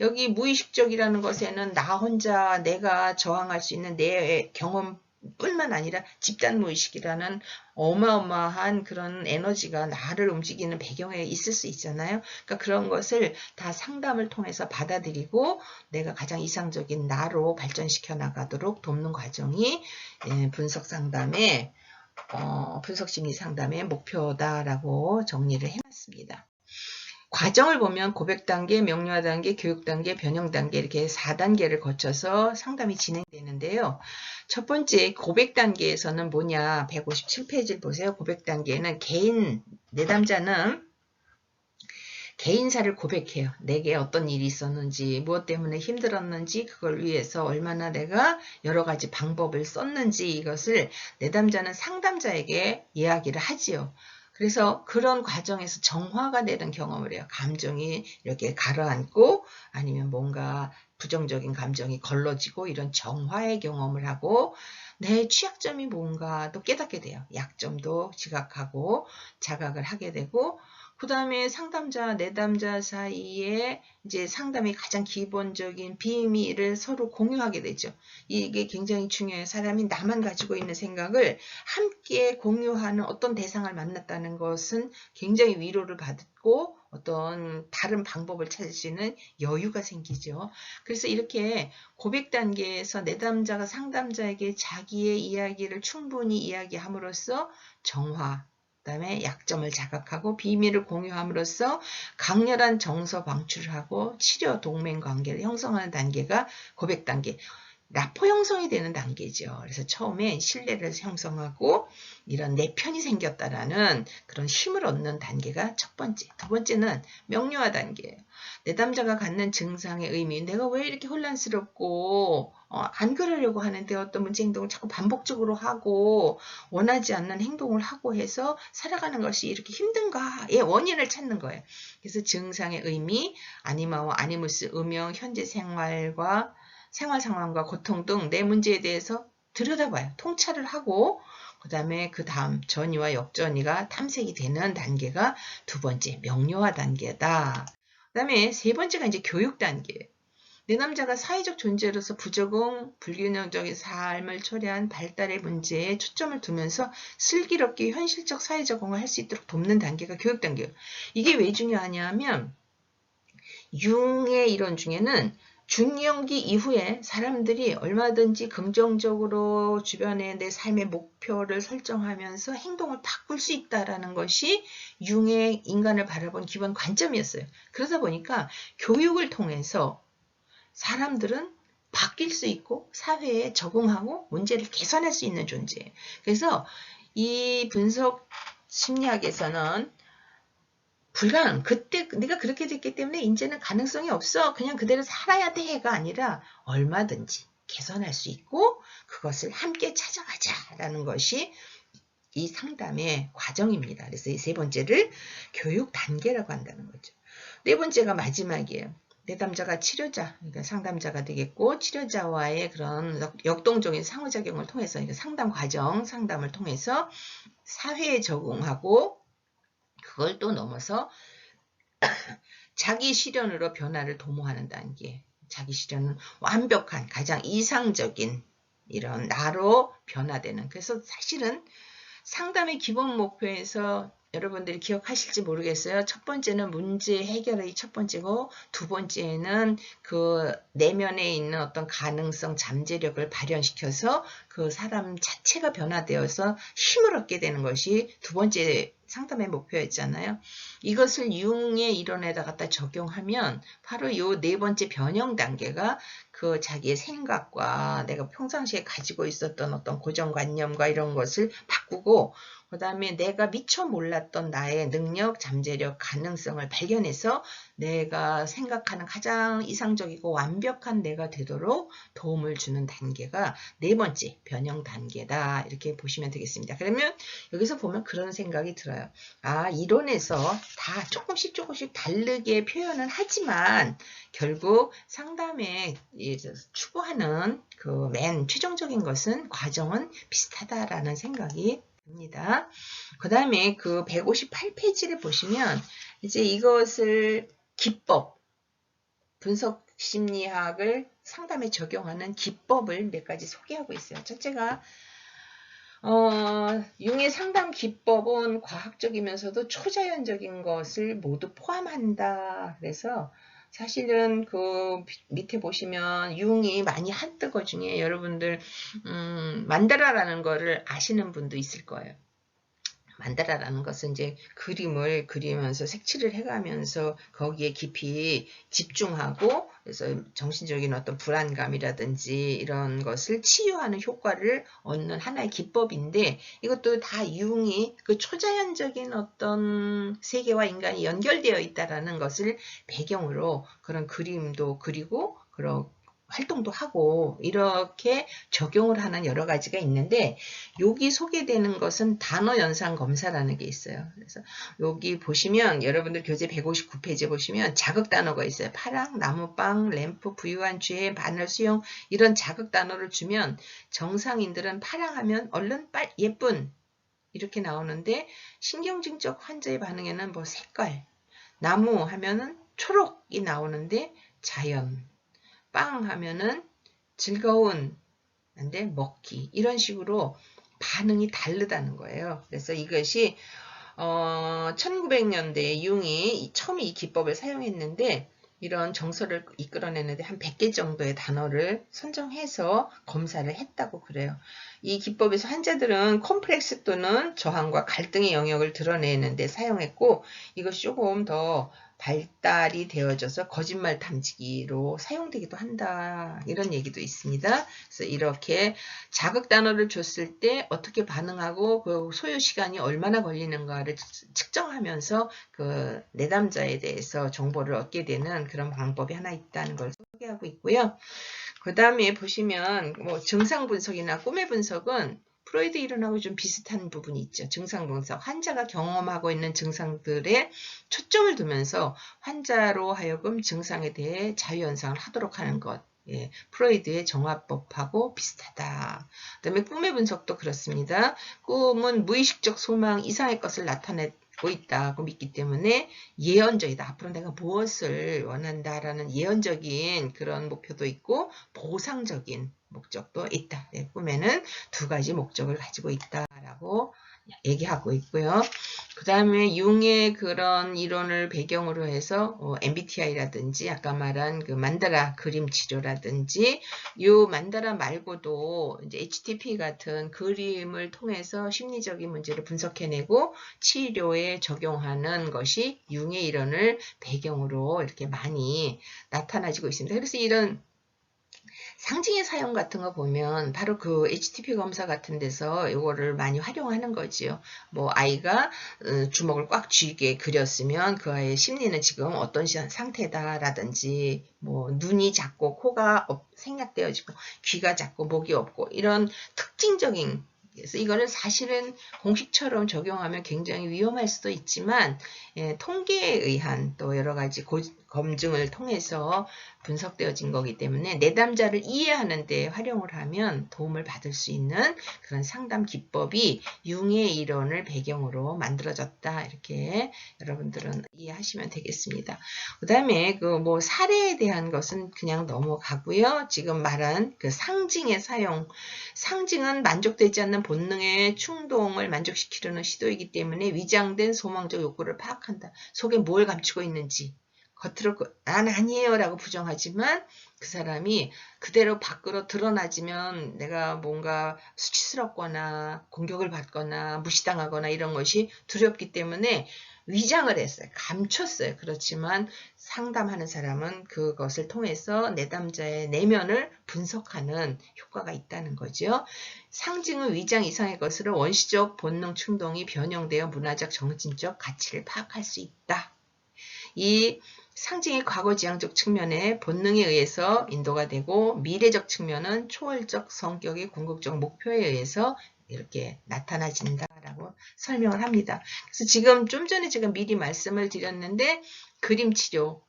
여기 무의식적이라는 것에는 나 혼자 내가 저항할 수 있는 내 경험뿐만 아니라 집단 무의식이라는 어마어마한 그런 에너지가 나를 움직이는 배경에 있을 수 있잖아요. 그러니까 그런 것을 다 상담을 통해서 받아들이고 내가 가장 이상적인 나로 발전시켜 나가도록 돕는 과정이 분석 상담의 분석심리 상담의 목표다라고 정리를 해놨습니다. 과정을 보면 고백 단계, 명료화 단계, 교육 단계, 변형 단계 이렇게 4단계를 거쳐서 상담이 진행되는데요. 첫 번째 고백 단계에서는 뭐냐? 157페이지를 보세요. 고백 단계는 내담자는 개인사를 고백해요. 내게 어떤 일이 있었는지, 무엇 때문에 힘들었는지, 그걸 위해서 얼마나 내가 여러 가지 방법을 썼는지 이것을 내담자는 상담자에게 이야기를 하지요. 그래서 그런 과정에서 정화가 되는 경험을 해요. 감정이 이렇게 가라앉고 아니면 뭔가 부정적인 감정이 걸러지고 이런 정화의 경험을 하고 내 취약점이 뭔가 또 깨닫게 돼요. 약점도 지각하고 자각을 하게 되고 그 다음에 상담자, 내담자 사이에 이제 상담의 가장 기본적인 비밀을 서로 공유하게 되죠. 이게 굉장히 중요해요. 사람이 나만 가지고 있는 생각을 함께 공유하는 어떤 대상을 만났다는 것은 굉장히 위로를 받고 어떤 다른 방법을 찾을 수 있는 여유가 생기죠. 그래서 이렇게 고백 단계에서 내담자가 상담자에게 자기의 이야기를 충분히 이야기함으로써 정화, 그 다음에 약점을 자각하고 비밀을 공유함으로써 강렬한 정서 방출을 하고 치료 동맹 관계를 형성하는 단계가 고백 단계. 라포 형성이 되는 단계죠. 그래서 처음에 신뢰를 형성하고 이런 내 편이 생겼다라는 그런 힘을 얻는 단계가 첫 번째. 두 번째는 명료화 단계예요. 내담자가 갖는 증상의 의미, 내가 왜 이렇게 혼란스럽고 안 그러려고 하는데 어떤 문제 행동을 자꾸 반복적으로 하고 원하지 않는 행동을 하고 해서 살아가는 것이 이렇게 힘든가의 원인을 찾는 거예요. 그래서 증상의 의미, 아니마와 아니무스, 음영, 현재 생활 상황과 고통 등 내 문제에 대해서 들여다봐요. 통찰을 하고 그 다음 전이와 역전이가 탐색이 되는 단계가 두 번째 명료화 단계다. 그 다음에 세 번째가 이제 교육 단계예요. 내남자가 사회적 존재로서 부적응, 불균형적인 삶을 초래한 발달의 문제에 초점을 두면서 슬기롭게 현실적 사회 적응을 할 수 있도록 돕는 단계가 교육 단계예요. 이게 왜 중요하냐면 융의 이론 중에는 중년기 이후에 사람들이 얼마든지 긍정적으로 주변에 내 삶의 목표를 설정하면서 행동을 바꿀 수 있다는 것이 융의 인간을 바라본 기본 관점이었어요. 그러다 보니까 교육을 통해서 사람들은 바뀔 수 있고 사회에 적응하고 문제를 개선할 수 있는 존재예요. 그래서 이 분석 심리학에서는 불가능. 그때 네가 그렇게 됐기 때문에 이제는 가능성이 없어. 그냥 그대로 살아야 돼가 아니라 얼마든지 개선할 수 있고 그것을 함께 찾아가자라는 것이 이 상담의 과정입니다. 그래서 이 세 번째를 교육 단계라고 한다는 거죠. 네 번째가 마지막이에요. 내담자가 치료자, 그러니까 상담자가 되겠고 치료자와의 그런 역동적인 상호작용을 통해서 그러니까 상담 과정, 상담을 통해서 사회에 적응하고 그걸 또 넘어서 자기 실현으로 변화를 도모하는 단계. 자기 실현은 완벽한 가장 이상적인 이런 나로 변화되는. 그래서 사실은 상담의 기본 목표에서 여러분들이 기억하실지 모르겠어요. 첫 번째는 문제 해결의 첫 번째고 두 번째는 그 내면에 있는 어떤 가능성, 잠재력을 발현시켜서 그 사람 자체가 변화되어서 힘을 얻게 되는 것이 두 번째 상담의 목표였잖아요. 이것을 융의 이론에다 갖다 적용하면 바로 이 네 번째 변형 단계가 그 자기의 생각과 내가 평상시에 가지고 있었던 어떤 고정관념과 이런 것을 바꾸고 그 다음에 내가 미처 몰랐던 나의 능력, 잠재력, 가능성을 발견해서 내가 생각하는 가장 이상적이고 완벽한 내가 되도록 도움을 주는 단계가 네 번째 변형 단계다. 이렇게 보시면 되겠습니다. 그러면 여기서 보면 그런 생각이 들어요. 아, 이론에서 다 조금씩 다르게 표현은 하지만 결국 상담에 추구하는 그 맨 최종적인 것은 과정은 비슷하다라는 생각이 듭니다. 그 다음에 그 158페이지를 보시면 이제 이것을 기법, 분석 심리학을 상담에 적용하는 기법을 몇 가지 소개하고 있어요. 첫째가 융의 상담 기법은 과학적이면서도 초자연적인 것을 모두 포함한다. 그래서 사실은 그 밑에 보시면 융이 많이 했던 것 중에 여러분들 만다라라는 거를 아시는 분도 있을 거예요. 만다라라는 것은 이제 그림을 그리면서 색칠을 해가면서 거기에 깊이 집중하고 그래서 정신적인 어떤 불안감이라든지 이런 것을 치유하는 효과를 얻는 하나의 기법인데 이것도 다 융이 그 초자연적인 어떤 세계와 인간이 연결되어 있다라는 것을 배경으로 그런 그림도 그리고 그런 활동도 하고 이렇게 적용을 하는 여러 가지가 있는데 여기 소개되는 것은 단어 연상 검사라는 게 있어요. 그래서 여기 보시면 여러분들 교재 159페이지 보시면 자극 단어가 있어요. 파랑, 나무빵, 램프, 부유한 죄, 바늘, 수영 이런 자극 단어를 주면 정상인들은 파랑 하면 얼른 예쁜 이렇게 나오는데 신경증적 환자의 반응에는 뭐 색깔, 나무 하면은 초록이 나오는데 자연, 빵 하면은 즐거운 근데 먹기 이런 식으로 반응이 다르다는 거예요. 그래서 이것이 1900년대에 융이 처음 이 기법을 사용했는데 이런 정서를 이끌어내는데 한 100개 정도의 단어를 선정해서 검사를 했다고 그래요. 이 기법에서 환자들은 콤플렉스 또는 저항과 갈등의 영역을 드러내는 데 사용했고 이것이 조금 더 발달이 되어져서 거짓말 탐지기로 사용되기도 한다. 이런 얘기도 있습니다. 그래서 이렇게 자극 단어를 줬을 때 어떻게 반응하고 그 소요 시간이 얼마나 걸리는가를 측정하면서 그 내담자에 대해서 정보를 얻게 되는 그런 방법이 하나 있다는 걸 소개하고 있고요. 그 다음에 보시면 뭐 증상 분석이나 꿈의 분석은 프로이드 이론하고 좀 비슷한 부분이 있죠. 증상 분석, 환자가 경험하고 있는 증상들에 초점을 두면서 환자로 하여금 증상에 대해 자유연상을 하도록 하는 것. 예, 프로이드의 정화법하고 비슷하다. 그 다음에 꿈의 분석도 그렇습니다. 꿈은 무의식적 소망 이상의 것을 나타내고 있다고 믿기 때문에 예언적이다. 앞으로 내가 무엇을 원한다라는 예언적인 그런 목표도 있고 보상적인 목적도 있다. 네, 꿈에는 두 가지 목적을 가지고 있다라고 얘기하고 있고요. 그 다음에 융의 그런 이론을 배경으로 해서 MBTI라든지 아까 말한 그 만다라 그림 치료라든지 이 만다라 말고도 이제 HTP 같은 그림을 통해서 심리적인 문제를 분석해내고 치료에 적용하는 것이 융의 이론을 배경으로 이렇게 많이 나타나지고 있습니다. 그래서 이런 상징의 사용 같은 거 보면 바로 그 HTP 검사 같은 데서 이거를 많이 활용하는 거지요. 뭐 아이가 주먹을 꽉 쥐게 그렸으면 그 아이의 심리는 지금 어떤 상태다라든지 뭐 눈이 작고 코가 생략되어지고 귀가 작고 목이 없고 이런 특징적인 그래서 이거는 사실은 공식처럼 적용하면 굉장히 위험할 수도 있지만 통계에 의한 또 여러 가지 검증을 통해서 분석되어진 거기 때문에 내담자를 이해하는 데 활용을 하면 도움을 받을 수 있는 그런 상담 기법이 융의 이론을 배경으로 만들어졌다. 이렇게 여러분들은 이해하시면 되겠습니다. 그 다음에 그 뭐 사례에 대한 것은 그냥 넘어가고요. 지금 말한 그 상징의 사용. 상징은 만족되지 않는 본능의 충동을 만족시키려는 시도이기 때문에 위장된 소망적 욕구를 파악한다. 속에 뭘 감추고 있는지. 겉으로 난 아니에요 라고 부정하지만 그 사람이 그대로 밖으로 드러나지면 내가 뭔가 수치스럽거나 공격을 받거나 무시당하거나 이런 것이 두렵기 때문에 위장을 했어요. 감췄어요. 그렇지만 상담하는 사람은 그것을 통해서 내담자의 내면을 분석하는 효과가 있다는 거죠. 상징은 위장 이상의 것으로 원시적 본능 충동이 변형되어 문화적 정신적 가치를 파악할 수 있다. 이 상징의 과거지향적 측면에 본능에 의해서 인도가 되고 미래적 측면은 초월적 성격의 궁극적 목표에 의해서 이렇게 나타나진다라고 설명을 합니다. 그래서 지금 좀 전에 제가 미리 말씀을 드렸는데 그림 치료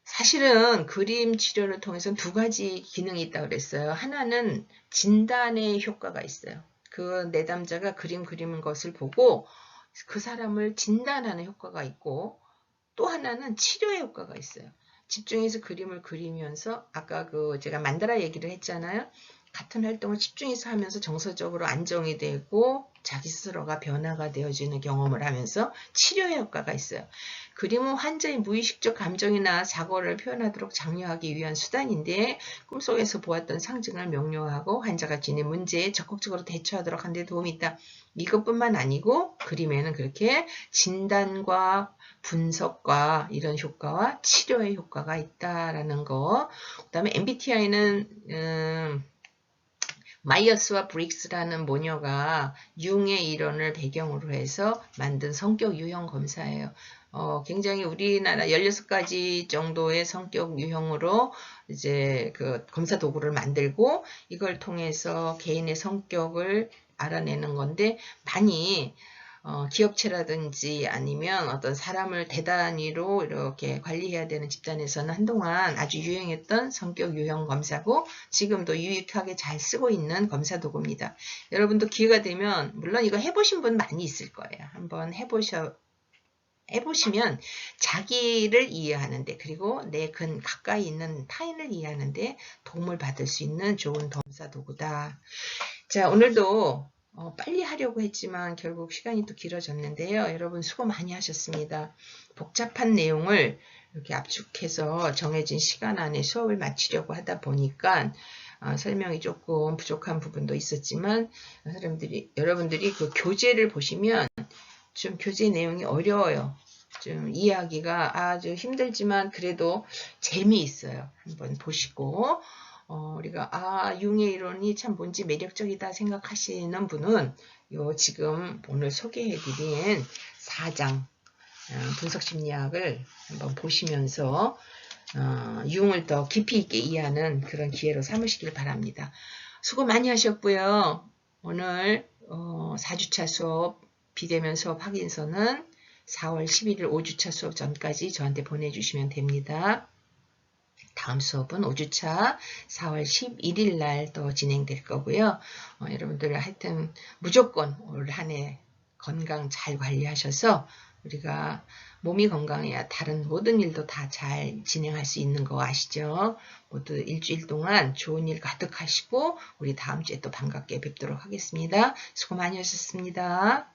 사실은 그림 치료를 통해서 두 가지 기능이 있다고 그랬어요. 하나는 진단의 효과가 있어요. 그 내담자가 그림 그리는 것을 보고 그 사람을 진단하는 효과가 있고 또 하나는 치료의 효과가 있어요. 집중해서 그림을 그리면서 아까 그 제가 만다라 얘기를 했잖아요. 같은 활동을 집중해서 하면서 정서적으로 안정이 되고 자기 스스로가 변화가 되어지는 경험을 하면서 치료의 효과가 있어요. 그림은 환자의 무의식적 감정이나 사고를 표현하도록 장려하기 위한 수단인데 꿈속에서 보았던 상징을 명료하고 환자가 지닌 문제에 적극적으로 대처하도록 하는 데 도움이 있다. 이것뿐만 아니고 그림에는 그렇게 진단과 분석과 이런 효과와 치료의 효과가 있다라는 거. 그 다음에 MBTI는 마이어스와 브릭스라는 모녀가 융의 이론을 배경으로 해서 만든 성격 유형 검사예요. 굉장히 우리나라 16가지 정도의 성격 유형으로 이제 그 검사 도구를 만들고 이걸 통해서 개인의 성격을 알아내는 건데 많이 기업체라든지 아니면 어떤 사람을 대단위로 이렇게 관리해야 되는 집단에서는 한동안 아주 유행했던 성격 유형 검사고 지금도 유익하게 잘 쓰고 있는 검사 도구입니다. 여러분도 기회가 되면 물론 이거 해보신 분 많이 있을 거예요. 한번 해보시면 자기를 이해하는데 그리고 내 가까이 있는 타인을 이해하는데 도움을 받을 수 있는 좋은 검사 도구다. 자, 오늘도 빨리 하려고 했지만 결국 시간이 또 길어졌는데요. 여러분 수고 많이 하셨습니다. 복잡한 내용을 이렇게 압축해서 정해진 시간 안에 수업을 마치려고 하다 보니까 설명이 조금 부족한 부분도 있었지만 여러분들이 그 교재를 보시면 좀 교재 내용이 어려워요. 좀 이해하기가 아주 힘들지만 그래도 재미있어요. 한번 보시고 우리가 융의 이론이 참 뭔지 매력적이다 생각하시는 분은 요 지금 오늘 소개해드린 4장 분석심리학을 한번 보시면서 융을 더 깊이 있게 이해하는 그런 기회로 삼으시길 바랍니다. 수고 많이 하셨고요. 오늘 4주차 수업 비대면 수업 확인서는 4월 11일 5주차 수업 전까지 저한테 보내주시면 됩니다. 다음 수업은 5주차 4월 11일 날 또 진행될 거고요. 여러분들 하여튼 무조건 올 한 해 건강 잘 관리하셔서 우리가 몸이 건강해야 다른 모든 일도 다 잘 진행할 수 있는 거 아시죠? 모두 일주일 동안 좋은 일 가득하시고 우리 다음 주에 또 반갑게 뵙도록 하겠습니다. 수고 많이 하셨습니다.